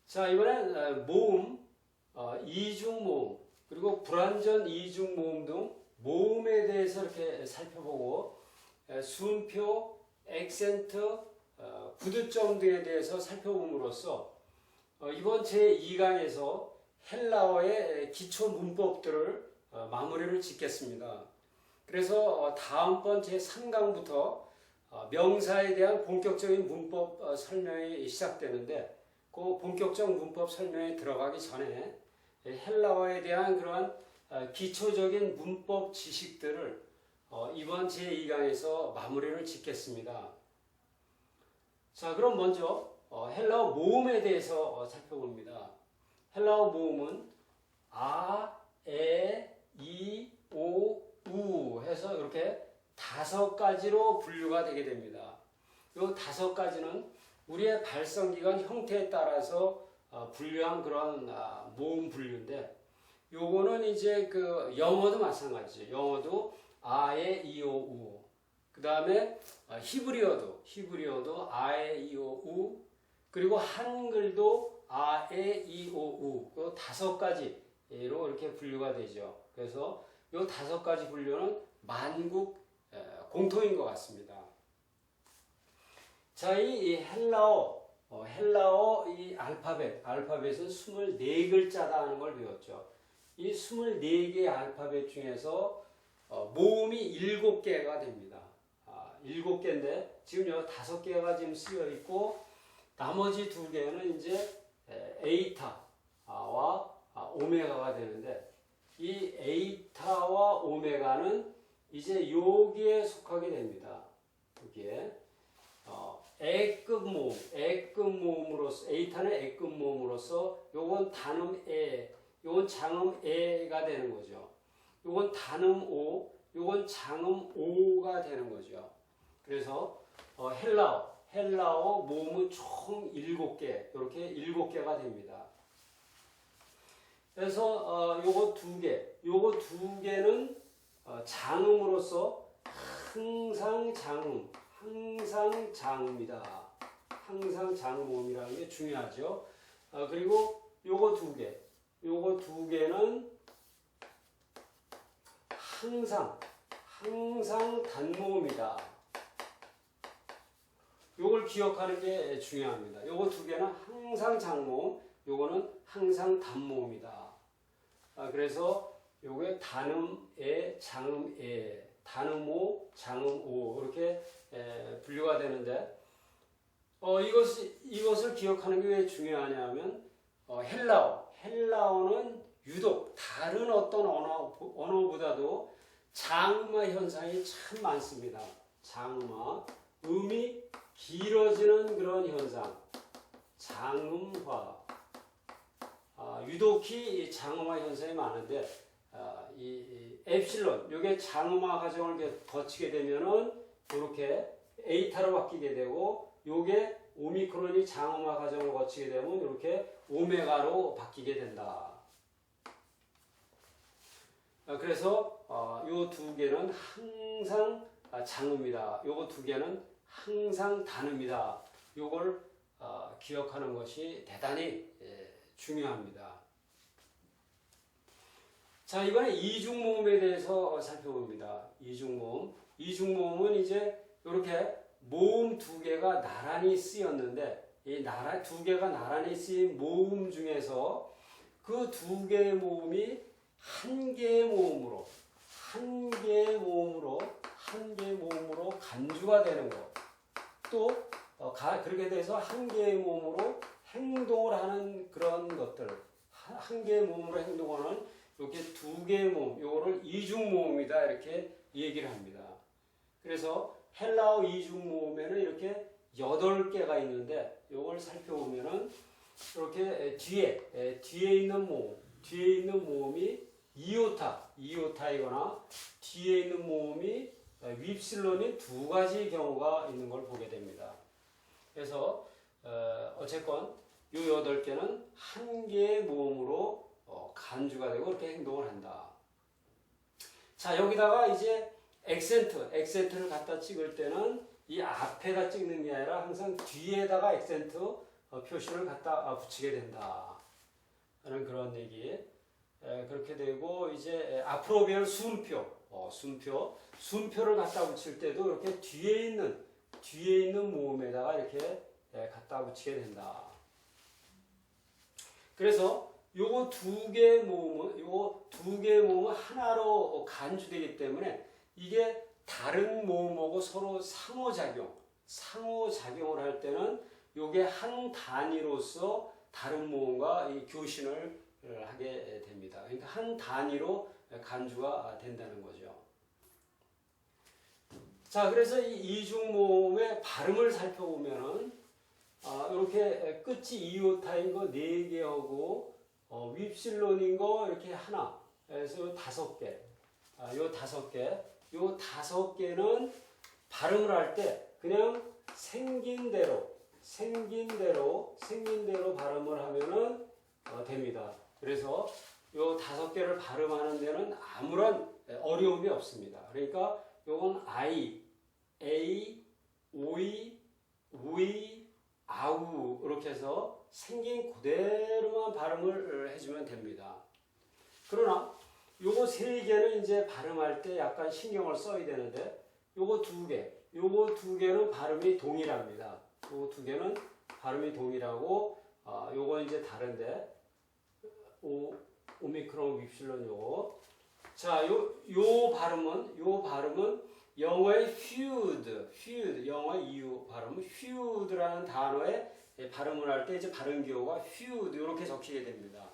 자, 이번엔 모음, 이중 모음, 그리고 불완전 이중 모음 등 모음에 대해서 이렇게 살펴보고 순표, 액센트, 구두점 등에 대해서 살펴봄으로써 이번 제2강에서 헬라어의 기초 문법들을 마무리를 짓겠습니다. 그래서 다음번 제3강부터 명사에 대한 본격적인 문법 설명이 시작되는데 그 본격적 문법 설명에 들어가기 전에 헬라어에 대한 그러한 기초적인 문법 지식들을 이번 제2강에서 마무리를 짓겠습니다. 자, 그럼 먼저 헬라어 모음에 대해서 살펴봅니다. 헬라어 모음은 아, 에, 이, 오, 우 해서 이렇게 5가지로 분류가 되게 됩니다. 이 5가지는 우리의 발성기관 형태에 따라서 분류한 그런 모음 분류인데, 요거는 이제 그 영어도 마찬가지죠. 영어도 아에 이오 우. 그 다음에 히브리어도 아에 이오 우. 그리고 한글도 아에 이오 우. 그 5가지로 이렇게 분류가 되죠. 그래서 이 5가지 분류는 만국 공통인 것 같습니다. 자, 이 헬라어 이 알파벳은 24글자다 하는 걸 배웠죠. 이 24개의 알파벳 중에서 모음이 7개가 됩니다. 7개인데 지금 여기 5개가 지금 쓰여 있고 나머지 2개는 이제 에이타와 오메가가 되는데, 이 에이타와 오메가는 이제 여기에 속하게 됩니다. 여기에 애급 모음으로서, 에이타는 애급 모음으로서 요건 단음 에, 요건 장음 에가 되는 거죠. 요건 단음 오, 요건 장음 오가 되는 거죠. 그래서 헬라어 모음은 총 7개, 이렇게 7개가 됩니다. 그래서 요거 2개는 장음으로서 항상 장음이다. 항상 장모음이라는 게 중요하죠. 그리고 요거 2개는 항상 단모음이다. 요걸 기억하는 게 중요합니다. 요거 2개는 항상 장모음, 요거는 항상 단모음이다. 그래서 요게 단음에, 장음에, 단음오, 장음오 이렇게 분류가 되는데, 이것을 기억하는 게 왜 중요하냐면 헬라어는 유독 다른 어떤 언어보다도 장음화 현상이 참 많습니다. 장음화, 음이 길어지는 그런 현상, 장음화. 유독히 장음화 현상이 많은데, 이 엡실론, 이게 장음화 과정을 거치게 되면은 이렇게 에이타로 바뀌게 되고, 요게 오미크론이 장음화 과정을 거치게 되면 이렇게 오메가로 바뀌게 된다. 그래서 요 2개는 항상 장음이다. 요거 2개는 항상 단음이다. 요걸 기억하는 것이 대단히 중요합니다. 자, 이번에 이중모음에 대해서 살펴봅니다. 이중모음은 이제 이렇게 모음 2개가 나란히 쓰였는데, 이 2개가 나란히 쓰인 모음 중에서 그 2개의 모음이 한 개의 모음으로 간주가 되는 것. 또 그렇게 돼서 한 개의 모음으로 행동을 하는 그런 것들, 한 개의 모음으로 행동하는 이렇게 2개의 모음, 요거를 이중모음이다 이렇게 얘기를 합니다. 그래서 헬라어 이중모음에는 이렇게 8개가 있는데, 요걸 살펴보면은 이렇게 뒤에 있는 모음이 이오타이거나 뒤에 있는 모음이 윕실론인 2가지 경우가 있는 걸 보게 됩니다. 그래서 어쨌건 요 8개는 한 개의 모음으로 간주가 되고 이렇게 행동을 한다. 자, 여기다가 이제 액센트를 갖다 찍을 때는 이 앞에다 찍는 게 아니라 항상 뒤에다가 액센트, 표시를 갖다 붙이게 된다 하는 그런 얘기. 그렇게 되고 이제 앞으로 배울 순표를 갖다 붙일 때도 이렇게 뒤에 있는 모음에다가 이렇게 갖다 붙이게 된다. 그래서 요거 두 개 모음은 하나로 간주되기 때문에 이게 다른 모음하고 서로 상호작용을 할 때는 요게 한 단위로서 다른 모음과 이 교신을 하게 됩니다. 그러니까 한 단위로 간주가 된다는 거죠. 자, 그래서 이 이중모음의 발음을 살펴보면은 이렇게 끝이 이오타인 거 4개하고 윕실론인 거 이렇게 하나, 그래서 5개, 요 5개는 발음을 할 때 그냥 생긴 대로 발음을 하면은 됩니다. 그래서 요 5개를 발음하는 데는 아무런 어려움이 없습니다. 그러니까 요건 I, A, 오이, 우이, 아우 이렇게 해서 생긴 그대로만 발음을 해주면 됩니다. 그러나 요거 3개는 이제 발음할 때 약간 신경을 써야 되는데 요거 2개는 발음이 동일합니다. 요거 2개는 발음이 동일하고 요거 이제 다른데 오미크론 윕실론 요거. 자, 요 발음은 영어의 feud, 영어의 이유 발음은 feud라는 단어에 발음을 할 때 이제 발음 기호가 feud 이렇게 적히게 됩니다.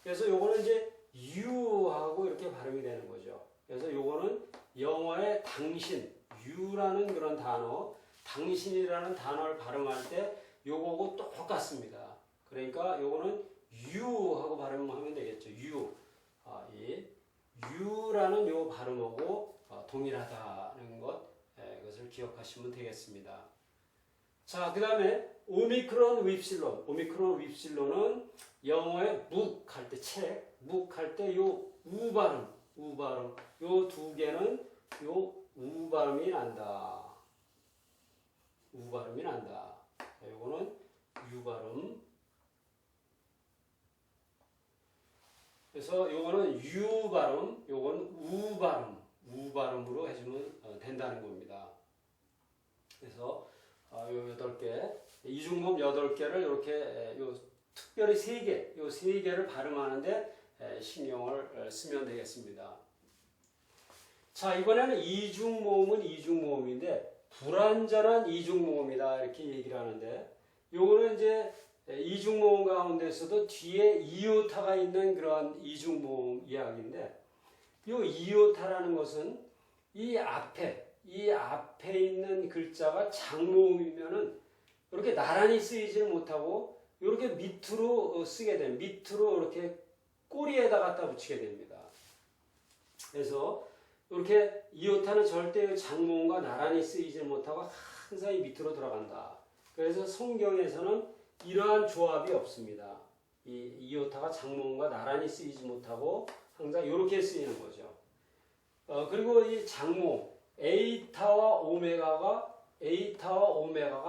그래서 요거는 이제 you하고 이렇게 발음이 되는 거죠. 그래서 요거는 영어의 당신, you라는 그런 단어, 당신이라는 단어를 발음할 때 요거하고 똑같습니다. 그러니까 요거는 you하고 발음하면 되겠죠. 이 you라는 요 발음하고 동일하다는 그것을 기억하시면 되겠습니다. 자, 그 다음에 오미크론 윕실론은 영어의 book 할 때 book 할 때 요 우 발음, 요 2개는 요 우 발음이 난다. 요거는 유 발음. 그래서 요거는 유 발음, 요건 우 발음으로 해주면 된다는 겁니다. 그래서 요 8개, 이중모음 8개를 이렇게 특별히 3개를 발음하는데 신경을 쓰면 되겠습니다. 자, 이번에는 이중모음인데 불완전한 이중모음이다 이렇게 얘기를 하는데 요거는 이제 이중모음 가운데서도 뒤에 이오타가 있는 그런 이중모음 이야기인데 이 이오타라는 것은 이 앞에 있는 글자가 장모음이면은 이렇게 나란히 쓰이지 못하고 이렇게 밑으로 쓰게 됩니다. 밑으로 이렇게 꼬리에다 갖다 붙이게 됩니다. 그래서 이렇게 이오타는 절대 장모음과 나란히 쓰이지 못하고 항상 이 밑으로 들어간다. 그래서 성경에서는 이러한 조합이 없습니다. 이 이오타가 장모음과 나란히 쓰이지 못하고 항상 이렇게 쓰이는 거죠. 그리고 이 장모음 에이타와 오메가가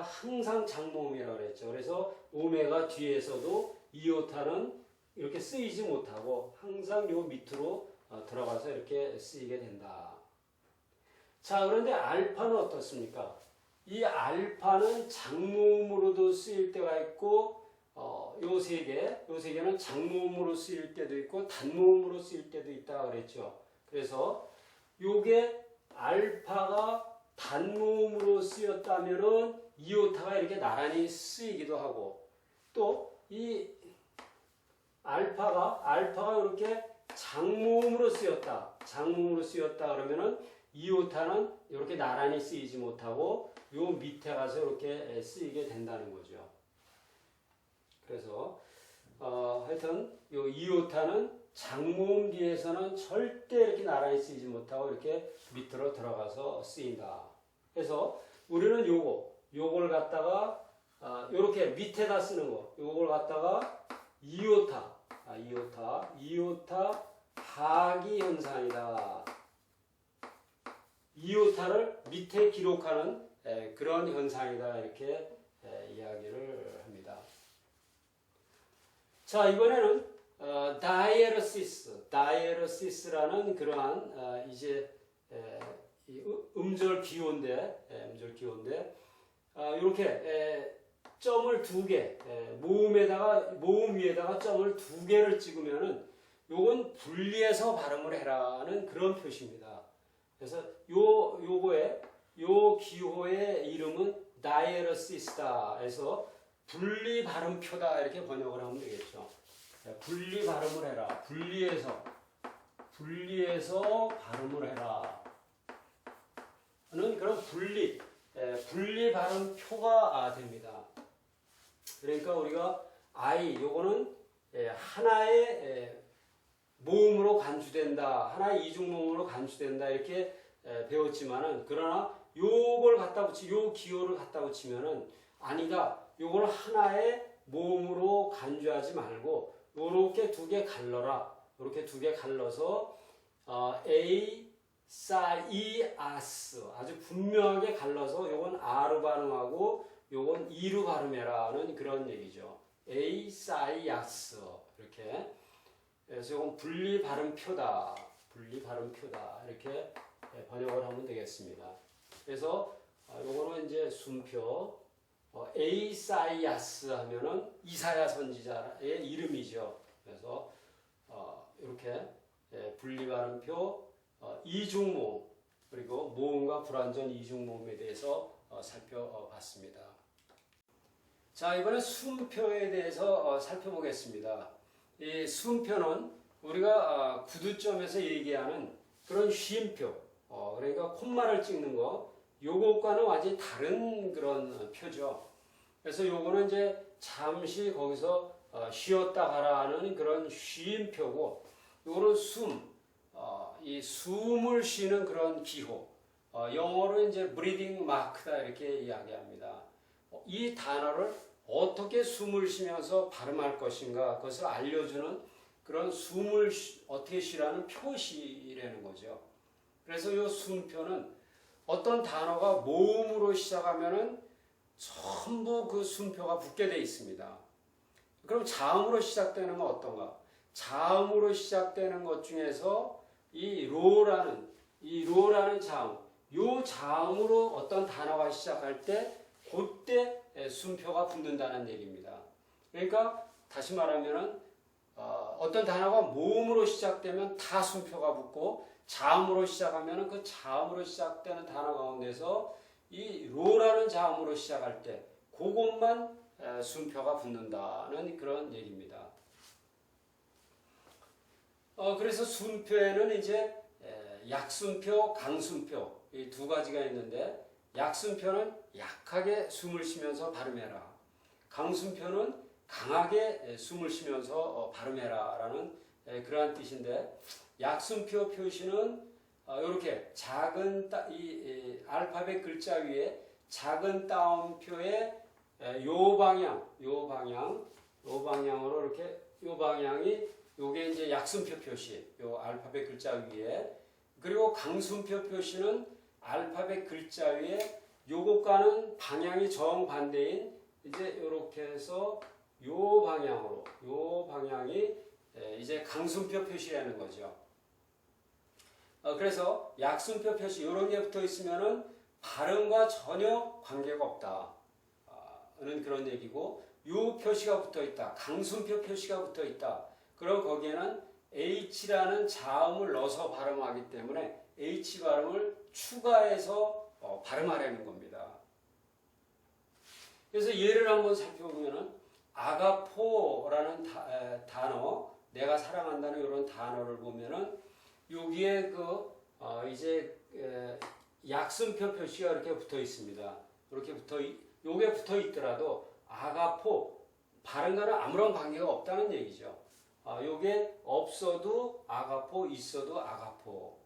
항상 장모음이라고 그랬죠. 그래서 오메가 뒤에서도 이오타는 이렇게 쓰이지 못하고 항상 요 밑으로 들어가서 이렇게 쓰이게 된다. 자, 그런데 알파는 어떻습니까? 이 알파는 장모음으로도 쓰일 때가 있고 요 3개는 장모음으로 쓰일 때도 있고 단모음으로 쓰일 때도 있다 그랬죠. 그래서 요게 알파가 단모음으로 쓰였다면은 이오타가 이렇게 나란히 쓰이기도 하고 또 이 알파가 이렇게 장모음으로 쓰였다 그러면은 이오타는 이렇게 나란히 쓰이지 못하고 요 밑에 가서 이렇게 쓰이게 된다는 거죠. 그래서 하여튼 요 이오타는 장모음 뒤에서는 절대 이렇게 나란히 쓰이지 못하고 이렇게 밑으로 들어가서 쓰인다. 그래서 우리는 요걸 갖다가 요렇게 밑에다 쓰는 거, 요걸 갖다가 이오타 하기 현상이다. 이오타를 밑에 기록하는 그런 현상이다 이렇게 이야기를 합니다. 자, 이번에는 다이에러시스라는 그러한 이제 이 음절 기호인데, 이렇게 점을 두 개, 모음 위에다가 점을 두 개를 찍으면은 요건 분리해서 발음을 해라는 그런 표시입니다. 그래서 요 기호의 이름은 다이에러시스다 해서 분리 발음표다 이렇게 번역을 하면 되겠죠. 분리 발음을 해라. 분리해서 발음을 해라. 는 그런 분리 발음표가 됩니다. 그러니까 우리가 요거는 하나의 모음으로 간주된다. 하나의 이중모음으로 간주된다. 이렇게 배웠지만은, 그러나 요 기호를 갖다 붙이면은, 아니다. 요걸 하나의 모음으로 간주하지 말고, 요렇게 두 개 갈러라. 요렇게 두 개 갈러서, 아스. 아주 분명하게 갈라서 요건 아로 발음하고 요건 이로 발음해라는 그런 얘기죠. 아스. 이렇게. 그래서 요건 분리 발음표다. 이렇게 번역을 하면 되겠습니다. 그래서 요거는 이제 순표. 에이사이아스 하면은 이사야 선지자의 이름이죠. 그래서 이렇게 분리 발음표, 이중모음, 그리고 모음과 불완전 이중모음에 대해서 살펴봤습니다. 자, 이번에 순표에 대해서 살펴보겠습니다. 이 순표는 우리가 구두점에서 얘기하는 그런 쉼표, 그러니까 콤마를 찍는 거, 요것과는 완전히 다른 그런 표죠. 그래서 요거는 이제 잠시 거기서 쉬었다 가라는 그런 쉼표고, 요거는 이 숨을 쉬는 그런 기호, 영어로 이제 breathing mark다 이렇게 이야기합니다. 이 단어를 어떻게 숨을 쉬면서 발음할 것인가 그것을 알려주는 그런 숨을 어떻게 쉬라는 표시라는 거죠. 그래서 이 숨표는 어떤 단어가 모음으로 시작하면은 전부 그 숨표가 붙게 돼 있습니다. 그럼 자음으로 시작되는 건 어떤가? 자음으로 시작되는 것 중에서 이 로라는 자음, 요 자음으로 어떤 단어가 시작할 때 그때 순표가 붙는다는 얘기입니다. 그러니까 다시 말하면은 어떤 단어가 모음으로 시작되면 다 순표가 붙고, 자음으로 시작하면은 그 자음으로 시작되는 단어 가운데서 이 로라는 자음으로 시작할 때 그것만 순표가 붙는다는 그런 얘기입니다. 그래서 순표에는 이제 약순표, 강순표 이 두 가지가 있는데, 약순표는 약하게 숨을 쉬면서 발음해라. 강순표는 강하게 숨을 쉬면서 발음해라 라는 그러한 뜻인데, 약순표 표시는 이렇게 작은 이 알파벳 글자 위에 작은 따옴표의 요 방향으로 이렇게 요 방향이 요게 이제 약순표 표시, 요 알파벳 글자 위에. 그리고 강순표 표시는 알파벳 글자 위에 요것과는 방향이 정반대인 이제 이렇게 해서 요 방향이 이제 강순표 표시라는 거죠. 그래서 약순표 표시 이런 게 붙어 있으면은 발음과 전혀 관계가 없다. 는 그런 얘기고, 요 표시가 붙어 있다. 강순표 표시가 붙어 있다. 그럼 거기에는 H라는 자음을 넣어서 발음하기 때문에 H 발음을 추가해서 발음하려는 겁니다. 그래서 예를 한번 살펴보면은 아가포라는 단어, 내가 사랑한다는 이런 단어를 보면은 여기에 이제 약순표 표시가 이렇게 붙어 있습니다. 요게 붙어 있더라도 아가포 발음과는 아무런 관계가 없다는 얘기죠. 요게 없어도 아가포, 있어도 아가포.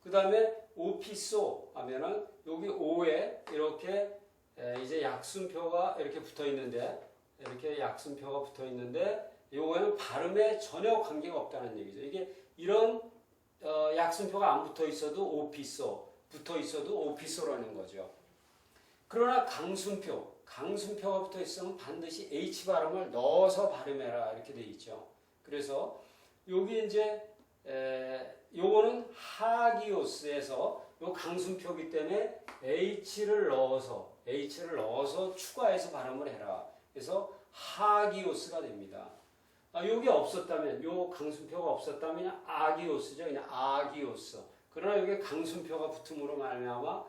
그 다음에 오피소 하면은 여기 오에 이렇게 이제 약순표가 이렇게 붙어 있는데, 요거는 발음에 전혀 관계가 없다는 얘기죠. 이게 이런 약순표가 안 붙어 있어도 오피소, 붙어 있어도 오피소라는 거죠. 그러나 강순표, 강순표가 붙어 있으면 반드시 H 발음을 넣어서 발음해라 이렇게 돼 있죠. 그래서 여기 이제 요거는 하기오스에서 요 강순표기 때문에 H를 넣어서 추가해서 발음을 해라. 그래서 하기오스가 됩니다. 여기 없었다면, 요 강순표가 없었다면 그냥 아기오스죠. 그냥 아기오스. 그러나 여기 강순표가 붙음으로 말미암아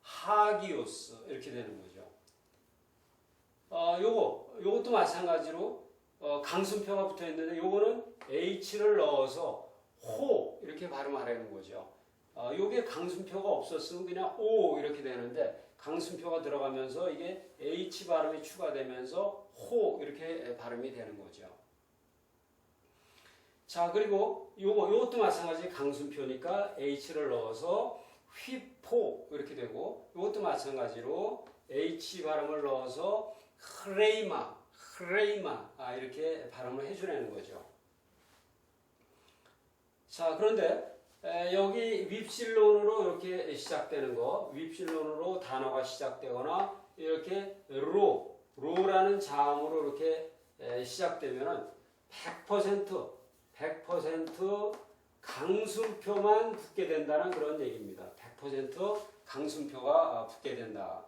하기오스 이렇게 되는 거죠. 요것도 마찬가지로 강순표가 붙어 있는데 요거는 H를 넣어서 호 이렇게 발음하라는 거죠. 요게 강순표가 없었으면 그냥 오 이렇게 되는데 강순표가 들어가면서 이게 H 발음이 추가되면서 호 이렇게 발음이 되는 거죠. 자, 그리고 요것도 마찬가지 강순표니까 H를 넣어서 휘포 이렇게 되고 요것도 마찬가지로 H 발음을 넣어서 흐레이마 이렇게 발음을 해주라는 거죠. 자, 그런데 여기 윕실론으로 이렇게 시작되는 거, 윕실론으로 단어가 시작되거나 이렇게 로라는 자음으로 이렇게 시작되면은 100% 강순표만 붙게 된다는 그런 얘기입니다. 100% 강순표가 붙게 된다.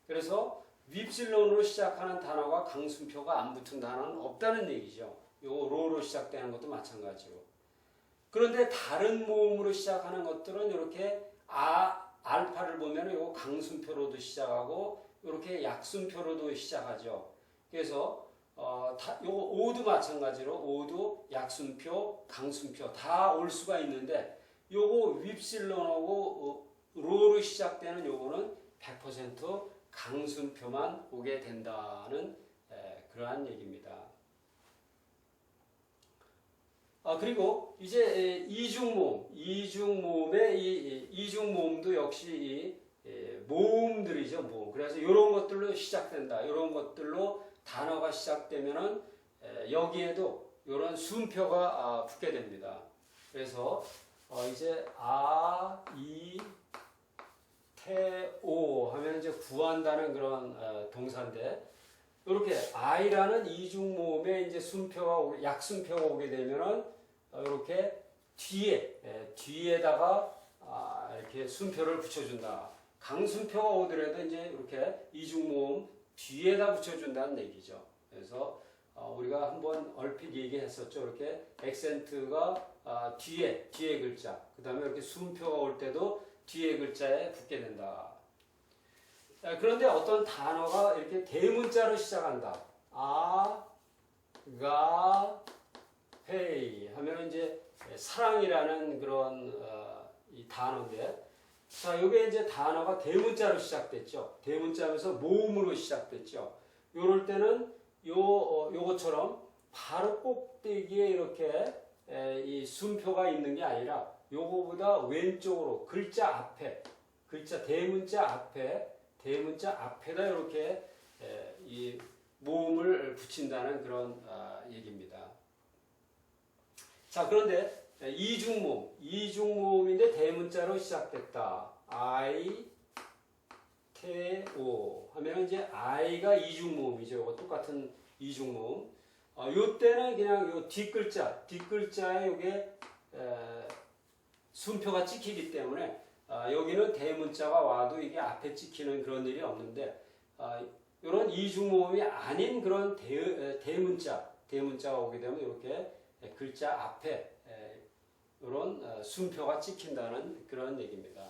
그래서 윕실론으로 시작하는 단어가 강순표가 안 붙은 단어는 없다는 얘기죠. 요 로로 시작되는 것도 마찬가지로. 그런데 다른 모음으로 시작하는 것들은 이렇게 알파를 보면 요 강순표로도 시작하고 이렇게 약순표로도 시작하죠. 그래서 요거 오도 마찬가지로 오도 약순표, 강순표 다 올 수가 있는데 요거 윕실론하고 로로 시작되는 요거는 100% 강순표만 오게 된다는 그러한 얘기입니다. 그리고 이제 이중모음의 이중모음도 역시 모음들이죠. 모음. 그래서 이런 것들로 시작된다. 이런 것들로 단어가 시작되면은 여기에도 이런 순표가 붙게 됩니다. 그래서 이제 태오 하면 이제 구한다는 그런 동사인데 이렇게 I라는 이중모음에 이제 순표가 약순표가 오게 되면은 이렇게 뒤에다가 이렇게 순표를 붙여준다. 강순표가 오더라도 이제 이렇게 이중모음 뒤에다 붙여준다는 얘기죠. 그래서 우리가 한번 얼핏 얘기했었죠. 이렇게 액센트가 뒤에 글자, 그 다음에 이렇게 순표가 올 때도 뒤에 글자에 붙게 된다. 그런데 어떤 단어가 이렇게 대문자로 시작한다. 헤이 하면 이제 사랑이라는 그런 이 단어인데, 자, 요게 이제 단어가 대문자로 시작됐죠. 대문자면서 모음으로 시작됐죠. 요럴 때는 요것처럼 바로 꼭대기에 이렇게 이 순표가 있는 게 아니라 요거보다 왼쪽으로 글자 대문자 앞에다 이렇게 이 모음을 붙인다는 그런 얘기입니다. 자, 그런데 이중모음인데 대문자로 시작됐다. 태오 하면 이제 I가 이중모음이죠. 이거 똑같은 이중모음. 요 때는 그냥 요 뒷글자에 요게 순표가 찍히기 때문에 여기는 대문자가 와도 이게 앞에 찍히는 그런 일이 없는데 이런 이중모음이 아닌 그런 대문자가 오게 되면 이렇게 글자 앞에 이런 순표가 찍힌다는 그런 얘기입니다.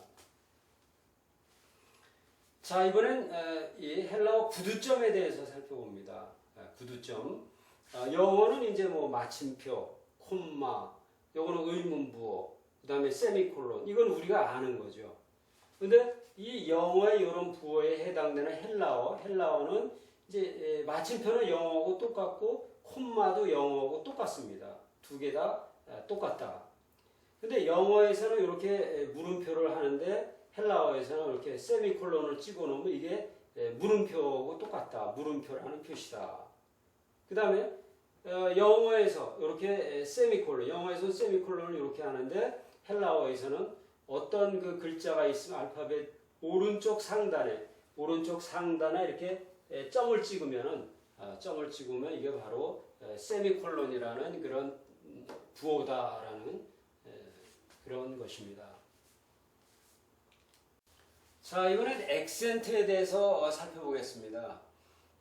자, 이번엔 이 헬라어 구두점에 대해서 살펴봅니다. 구두점. 영어는 이제 뭐 마침표, 콤마, 요거는 의문부호, 그 다음에 세미콜론. 이건 우리가 아는 거죠. 근데 이 영어의 이런 부호에 해당되는 헬라어는 이제 마침표는 영어하고 똑같고 콤마도 영어하고 똑같습니다. 두 개 다 똑같다. 근데 영어에서는 이렇게 물음표를 하는데 헬라어에서는 이렇게 세미콜론을 찍어 놓으면 이게 물음표하고 똑같다. 물음표라는 표시다. 그 다음에 영어에서 이렇게 영어에서는 세미콜론을 이렇게 하는데 헬라어에서는 어떤 그 글자가 있으면 알파벳 오른쪽 상단에 이렇게 점을 찍으면 이게 바로 세미콜론이라는 그런 부호다라는 그런 것입니다. 자, 이번엔 액센트에 대해서 살펴보겠습니다.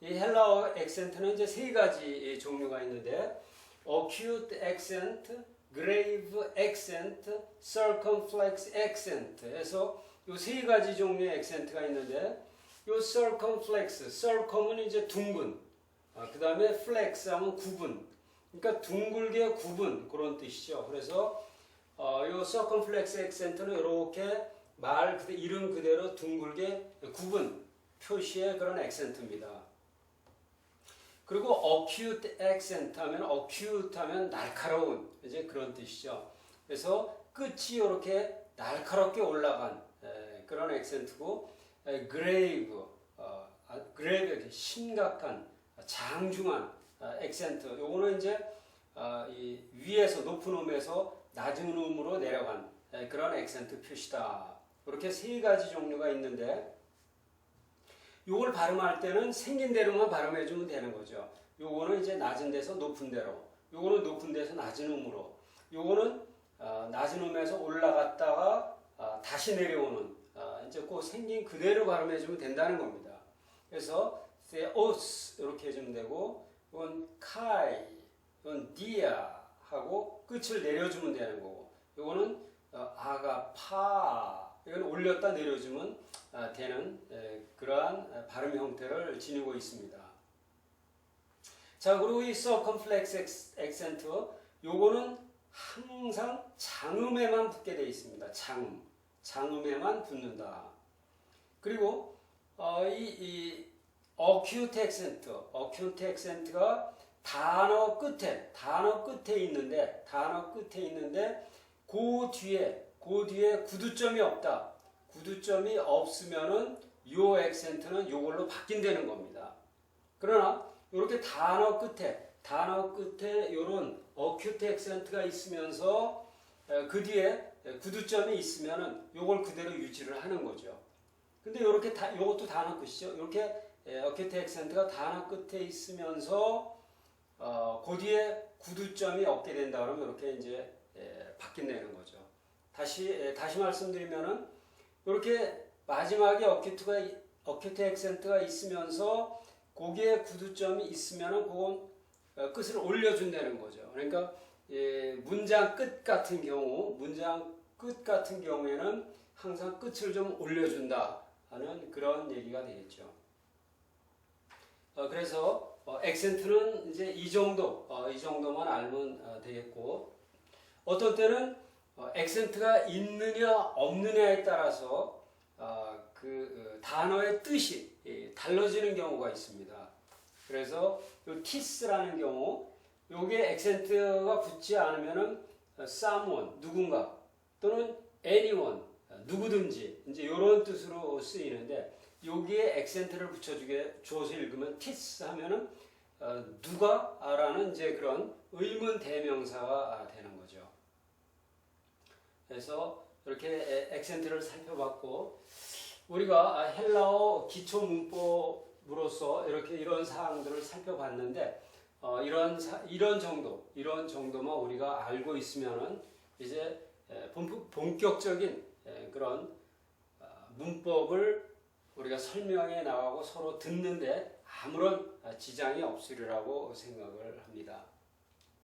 이 헬라어 액센트는 이제 세 가지 종류가 있는데 acute accent, grave accent, circumflex accent 해서 이 세 가지 종류의 액센트가 있는데 이 circumflex, circum은 이제 둥근, 그 다음에 flex 하면 구분, 그러니까 둥글게 구분 그런 뜻이죠. 그래서 이 circumflex accent는 이렇게 이름 그대로 둥글게 구분 표시의 그런 액센트입니다. 그리고 acute accent 하면 날카로운 이제 그런 뜻이죠. 그래서 끝이 이렇게 날카롭게 올라간 그런 액센트고 grave 심각한 장중한 액센트 요거는 이제 이 위에서 높은 음에서 낮은 음으로 내려간 그런 액센트 표시다. 이렇게 세 가지 종류가 있는데 요걸 발음할 때는 생긴 대로만 발음해 주면 되는 거죠. 요거는 이제 낮은 데서 높은 데로, 요거는 높은 데서 낮은 음으로, 요거는 낮은 음에서 올라갔다가 다시 내려오는 이제 그 생긴 그대로 발음해 주면 된다는 겁니다. 그래서 theos 이렇게 해주면 되고, 이건 kai, 이건 dia 하고 끝을 내려주면 되는 거고, 요거는 아가파 이건 올렸다 내려주면 되는 그러한 발음 형태를 지니고 있습니다. 자, 그리고 이 circumflex accent 요거는 항상 장음에만 붙게 되어 있습니다. 장음에만 붙는다. 그리고 이 acute accent가 단어 끝에 있는데 그 뒤에 구두점이 없다. 구두점이 없으면은 요 액센트는 요걸로 바뀐다는 겁니다. 그러나 이렇게 단어 끝에 요런 acute accent가 있으면서 그 뒤에 구두점이 있으면은 요걸 그대로 유지를 하는 거죠. 근데 요렇게 요것도 단어 끝이죠. 이렇게 acute accent가 단어 끝에 있으면서 그 뒤에 구두점이 없게 된다 그러면 이렇게 이제 바뀐다는 거죠. 다시 말씀드리면은 이렇게 마지막에 acute accent가 있으면서 거기에 구두점이 있으면은 그건 끝을 올려준다는 거죠. 그러니까 문장 끝 같은 경우에는 항상 끝을 좀 올려준다 하는 그런 얘기가 되겠죠. 그래서 액센트는 이제 이 정도만 알면 되겠고, 어떤 때는 액센트가 있느냐 없느냐에 따라서 그 단어의 뜻이 달라지는 경우가 있습니다. 그래서 요 tis라는 경우, 요게 액센트가 붙지 않으면은 someone 누군가 또는 anyone 누구든지 이제 이런 뜻으로 쓰이는데, 여기에 액센트를 줘서 읽으면 tis 하면은 누가라는 이제 그런 의문 대명사가 되는 거죠. 그래서 이렇게 액센트를 살펴봤고, 우리가 헬라어 기초 문법으로서 이런 사항들을 살펴봤는데, 이런 정도만 우리가 알고 있으면은 이제 본격적인 그런 문법을 우리가 설명해 나가고 서로 듣는데 아무런 지장이 없으리라고 생각을 합니다.